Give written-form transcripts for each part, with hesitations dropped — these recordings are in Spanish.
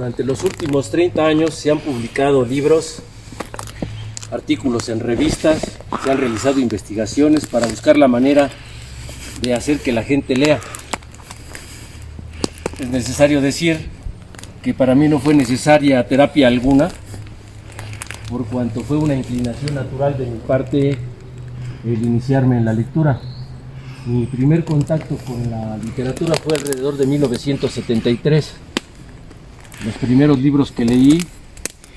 Durante los últimos 30 años se han publicado libros, artículos en revistas, se han realizado investigaciones para buscar la manera de hacer que la gente lea. Es necesario decir que para mí no fue necesaria terapia alguna, por cuanto fue una inclinación natural de mi parte el iniciarme en la lectura. Mi primer contacto con la literatura fue alrededor de 1973. Los primeros libros que leí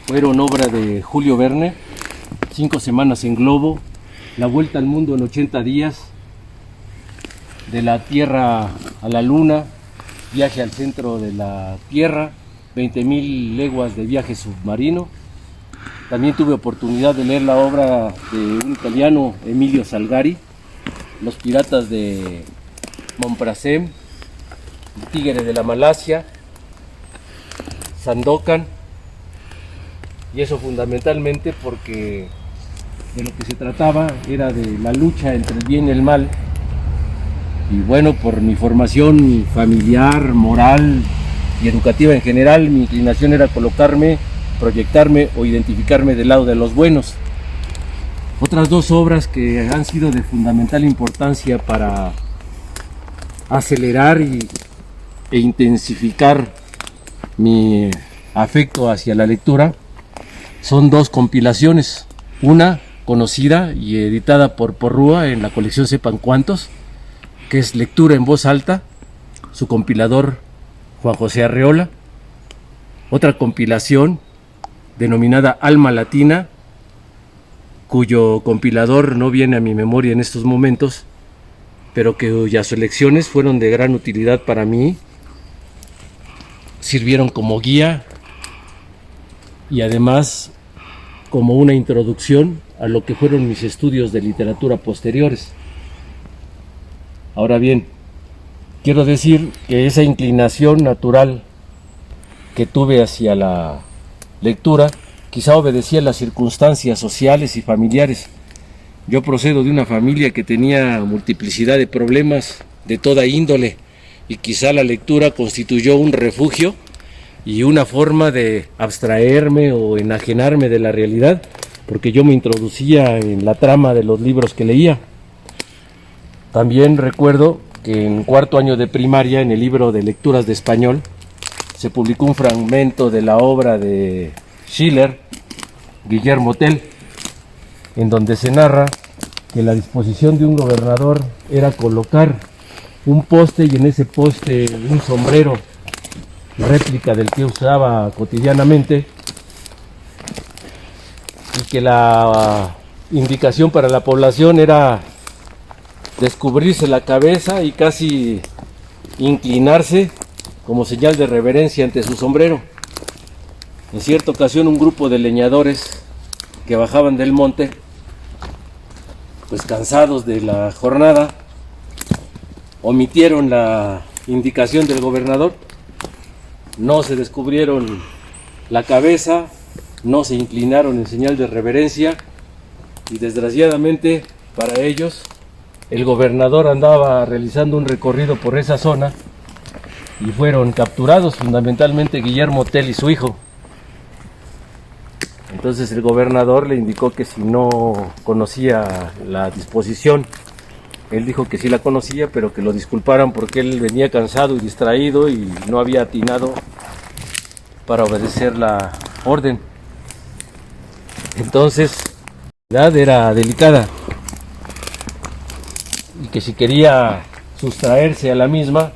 fueron obra de Julio Verne, 5 semanas en globo, La vuelta al mundo en 80 días, De la Tierra a la Luna, Viaje al centro de la Tierra, 20.000 leguas de viaje submarino. También tuve oportunidad de leer la obra de un italiano, Emilio Salgari, Los piratas de Montparnasse, El tigre de la Malasia, Sandokan, y eso fundamentalmente porque de lo que se trataba era de la lucha entre el bien y el mal. Y bueno, por mi formación familiar, moral y educativa en general, mi inclinación era colocarme, proyectarme o identificarme del lado de los buenos. Otras dos obras que han sido de fundamental importancia para acelerar e intensificar mi afecto hacia la lectura son dos compilaciones, una conocida y editada por Porrúa en la colección Sepan Cuántos, que es Lectura en voz alta, su compilador Juan José Arreola. Otra compilación denominada Alma Latina, cuyo compilador no viene a mi memoria en estos momentos, pero cuyas selecciones fueron de gran utilidad para mí, sirvieron como guía y además como una introducción a lo que fueron mis estudios de literatura posteriores. Ahora bien, quiero decir que esa inclinación natural que tuve hacia la lectura quizá obedecía a las circunstancias sociales y familiares. Yo procedo de una familia que tenía multiplicidad de problemas de toda índole, y quizá la lectura constituyó un refugio y una forma de abstraerme o enajenarme de la realidad, porque yo me introducía en la trama de los libros que leía. También recuerdo que en cuarto año de primaria, en el libro de lecturas de español, se publicó un fragmento de la obra de Schiller, Guillermo Tell, en donde se narra que la disposición de un gobernador era colocar un poste y en ese poste un sombrero, réplica del que usaba cotidianamente, y que la indicación para la población era descubrirse la cabeza y casi inclinarse como señal de reverencia ante su sombrero. En cierta ocasión un grupo de leñadores que bajaban del monte, pues cansados de la jornada, omitieron la indicación del gobernador, no se descubrieron la cabeza, no se inclinaron en señal de reverencia, y desgraciadamente para ellos el gobernador andaba realizando un recorrido por esa zona y fueron capturados, fundamentalmente Guillermo Tell y su hijo. Entonces el gobernador le indicó que si no conocía la disposición, él dijo que sí la conocía, pero que lo disculparan porque él venía cansado y distraído y no había atinado para obedecer la orden. Entonces la edad era delicada y que si quería sustraerse a la misma,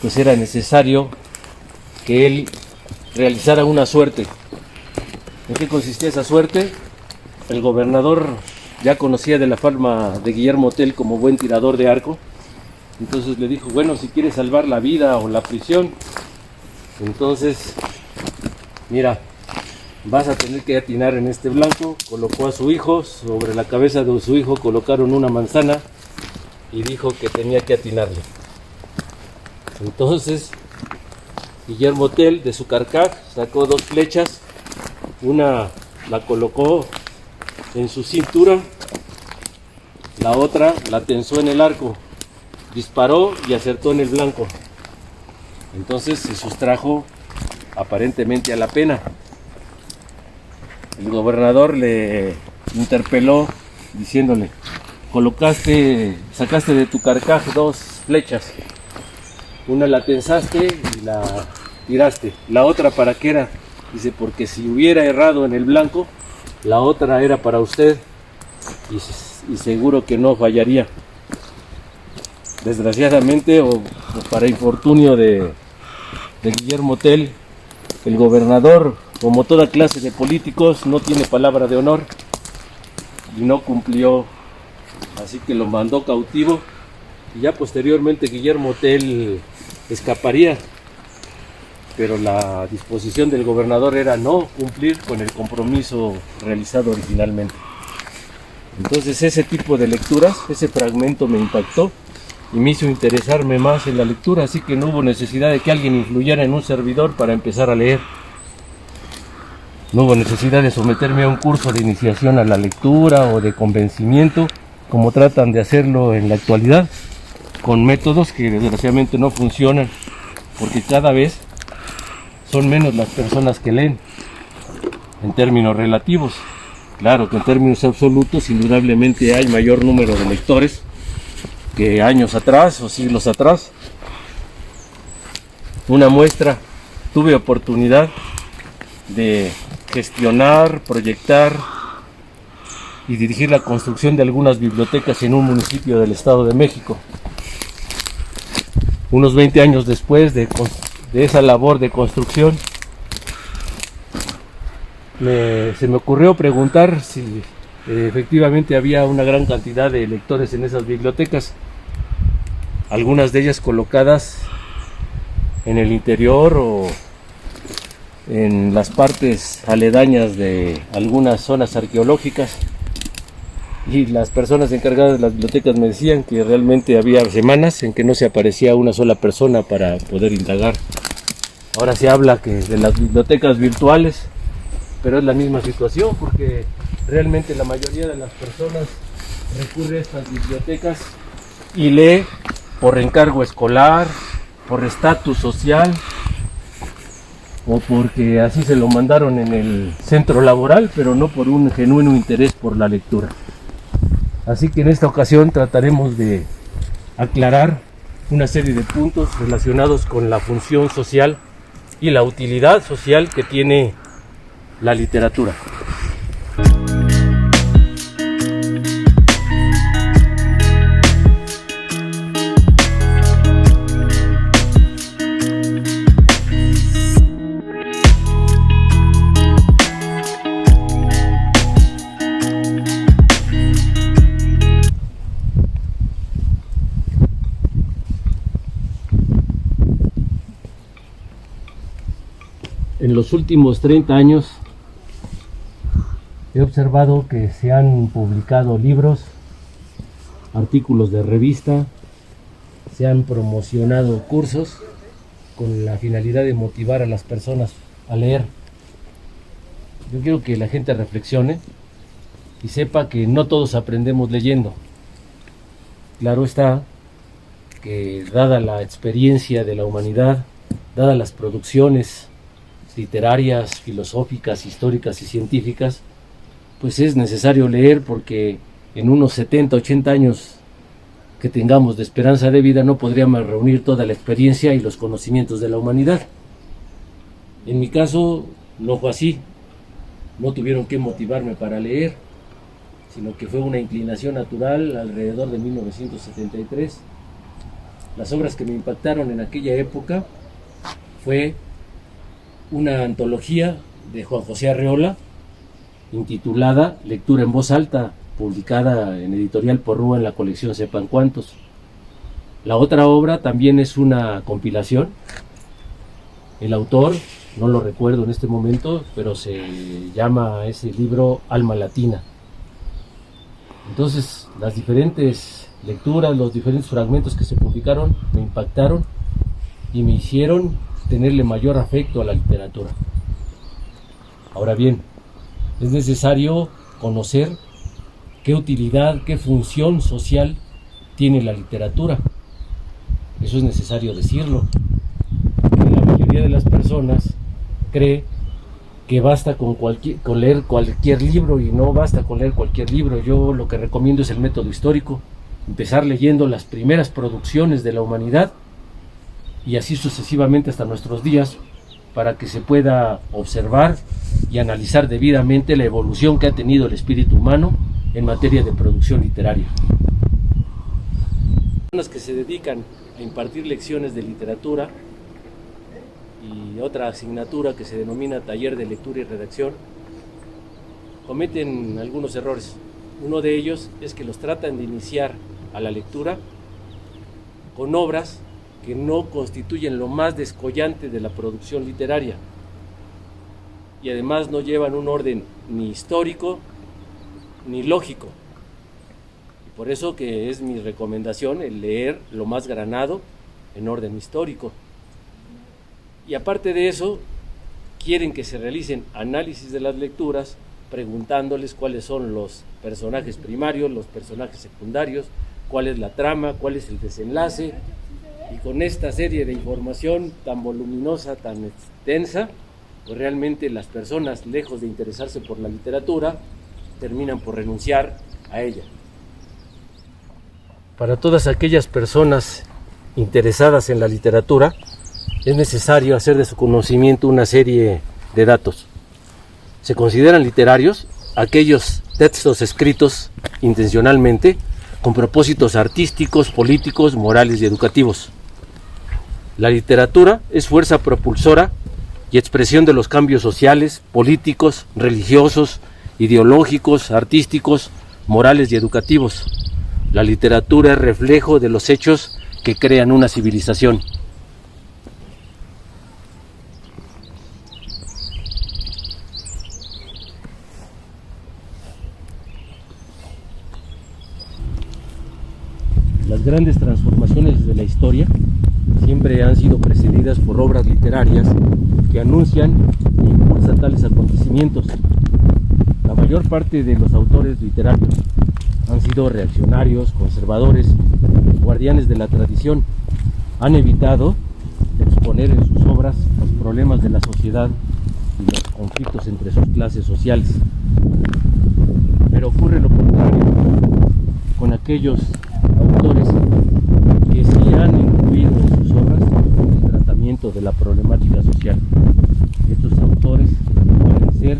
pues era necesario que él realizara una suerte. ¿En qué consistía esa suerte? El gobernador ya conocía de la fama de Guillermo Tell como buen tirador de arco, entonces le dijo, bueno, si quieres salvar la vida o la prisión, entonces, mira, vas a tener que atinar en este blanco. Colocó a su hijo, sobre la cabeza de su hijo colocaron una manzana y dijo que tenía que atinarle. Entonces, Guillermo Tell de su carcaj sacó 2 flechas, una la colocó en su cintura, la otra la tensó en el arco, disparó y acertó en el blanco. Entonces se sustrajo aparentemente a la pena. El gobernador le interpeló diciéndole: sacaste de tu carcaj 2 flechas, una la tensaste y la tiraste, la otra ¿para qué era? Dice: porque si hubiera errado en el blanco, la otra era para usted y seguro que no fallaría. Desgraciadamente, o para infortunio de Guillermo Tell, el gobernador, como toda clase de políticos, no tiene palabra de honor y no cumplió, así que lo mandó cautivo, y ya posteriormente Guillermo Tell escaparía, pero la disposición del gobernador era no cumplir con el compromiso realizado originalmente. Entonces ese tipo de lecturas, ese fragmento me impactó y me hizo interesarme más en la lectura, así que no hubo necesidad de que alguien influyera en un servidor para empezar a leer. No hubo necesidad de someterme a un curso de iniciación a la lectura o de convencimiento, como tratan de hacerlo en la actualidad, con métodos que desgraciadamente no funcionan, porque cada vez son menos las personas que leen, en términos relativos. Claro que en términos absolutos, indudablemente hay mayor número de lectores que años atrás o siglos atrás. Una muestra: tuve oportunidad de gestionar, proyectar y dirigir la construcción de algunas bibliotecas en un municipio del Estado de México. Unos 20 años después de esa labor de construcción, se me ocurrió preguntar si efectivamente había una gran cantidad de lectores en esas bibliotecas, algunas de ellas colocadas en el interior o en las partes aledañas de algunas zonas arqueológicas, y las personas encargadas de las bibliotecas me decían que realmente había semanas en que no se aparecía una sola persona para poder indagar. Ahora se habla que de las bibliotecas virtuales, pero es la misma situación, porque realmente la mayoría de las personas recurre a estas bibliotecas y lee por encargo escolar, por estatus social, o porque así se lo mandaron en el centro laboral, pero no por un genuino interés por la lectura. Así que en esta ocasión trataremos de aclarar una serie de puntos relacionados con la función social y la utilidad social que tiene la literatura. En los últimos 30 años he observado que se han publicado libros, artículos de revista, se han promocionado cursos con la finalidad de motivar a las personas a leer. Yo quiero que la gente reflexione y sepa que no todos aprendemos leyendo. Claro está que, dada la experiencia de la humanidad, dadas las producciones literarias, filosóficas, históricas y científicas, pues es necesario leer, porque en unos 70, 80 años que tengamos de esperanza de vida no podríamos reunir toda la experiencia y los conocimientos de la humanidad. En mi caso no fue así, no tuvieron que motivarme para leer, sino que fue una inclinación natural alrededor de 1973. Las obras que me impactaron en aquella época fue una antología de Juan José Arreola intitulada Lectura en voz alta, publicada en Editorial Porrúa en la colección Sepan Cuántos. La otra obra también es una compilación. El autor, no lo recuerdo en este momento, pero se llama ese libro Alma Latina. Entonces, las diferentes lecturas, los diferentes fragmentos que se publicaron me impactaron y me hicieron tenerle mayor afecto a la literatura. Ahora bien, es necesario conocer qué utilidad, qué función social tiene la literatura. Eso es necesario decirlo. La mayoría de las personas cree que basta con leer cualquier libro, y no basta con leer cualquier libro. Yo lo que recomiendo es el método histórico, empezar leyendo las primeras producciones de la humanidad y así sucesivamente hasta nuestros días, para que se pueda observar y analizar debidamente la evolución que ha tenido el espíritu humano en materia de producción literaria. Personas que se dedican a impartir lecciones de literatura y otra asignatura que se denomina taller de lectura y redacción cometen algunos errores. Uno de ellos es que los tratan de iniciar a la lectura con obras que no constituyen lo más descollante de la producción literaria y además no llevan un orden ni histórico ni lógico. Y por eso que es mi recomendación el leer lo más granado en orden histórico. Y aparte de eso, quieren que se realicen análisis de las lecturas, preguntándoles cuáles son los personajes primarios, los personajes secundarios, cuál es la trama, cuál es el desenlace. Y con esta serie de información tan voluminosa, tan extensa, pues realmente las personas, lejos de interesarse por la literatura, terminan por renunciar a ella. Para todas aquellas personas interesadas en la literatura, es necesario hacer de su conocimiento una serie de datos. Se consideran literarios aquellos textos escritos intencionalmente con propósitos artísticos, políticos, morales y educativos. La literatura es fuerza propulsora y expresión de los cambios sociales, políticos, religiosos, ideológicos, artísticos, morales y educativos. La literatura es reflejo de los hechos que crean una civilización. Las grandes transformaciones de la historia siempre han sido precedidas por obras literarias que anuncian e impulsan tales acontecimientos. La mayor parte de los autores literarios han sido reaccionarios, conservadores, guardianes de la tradición. Han evitado exponer en sus obras los problemas de la sociedad y los conflictos entre sus clases sociales. Pero ocurre lo contrario con aquellos autores que sí han incluido en sus obras el tratamiento de la problemática social. Estos autores pueden ser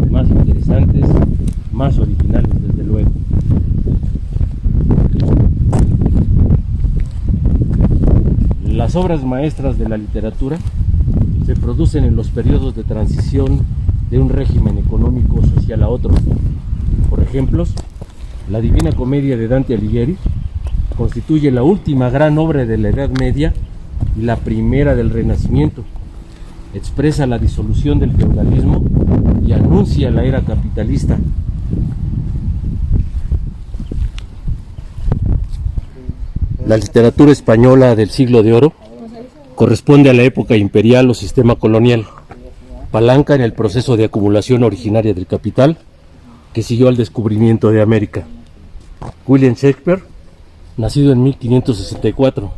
más interesantes, más originales desde luego. Las obras maestras de la literatura se producen en los periodos de transición de un régimen económico social a otro. Por ejemplo, la Divina Comedia de Dante Alighieri constituye la última gran obra de la Edad Media y la primera del Renacimiento. Expresa la disolución del feudalismo y anuncia la era capitalista. La literatura española del Siglo de Oro corresponde a la época imperial o sistema colonial, palanca en el proceso de acumulación originaria del capital que siguió al descubrimiento de América. William Shakespeare, nacido en 1564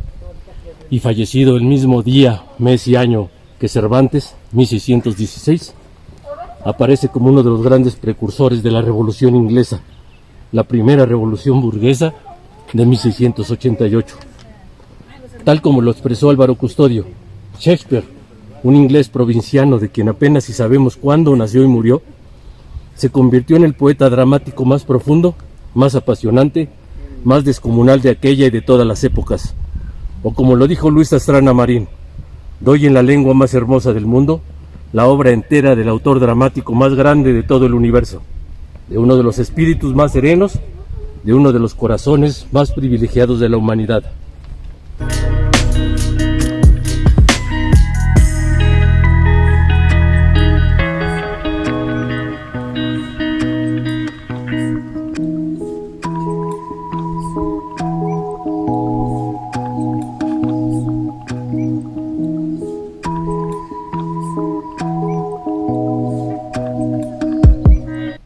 y fallecido el mismo día, mes y año que Cervantes, 1616, aparece como uno de los grandes precursores de la Revolución Inglesa, la primera revolución burguesa de 1688. Tal como lo expresó Álvaro Custodio, Shakespeare, un inglés provinciano de quien apenas si sabemos cuándo nació y murió, se convirtió en el poeta dramático más profundo, más apasionante, más descomunal de aquella y de todas las épocas. O como lo dijo Luis Astrana Marín, doy en la lengua más hermosa del mundo la obra entera del autor dramático más grande de todo el universo, de uno de los espíritus más serenos, de uno de los corazones más privilegiados de la humanidad.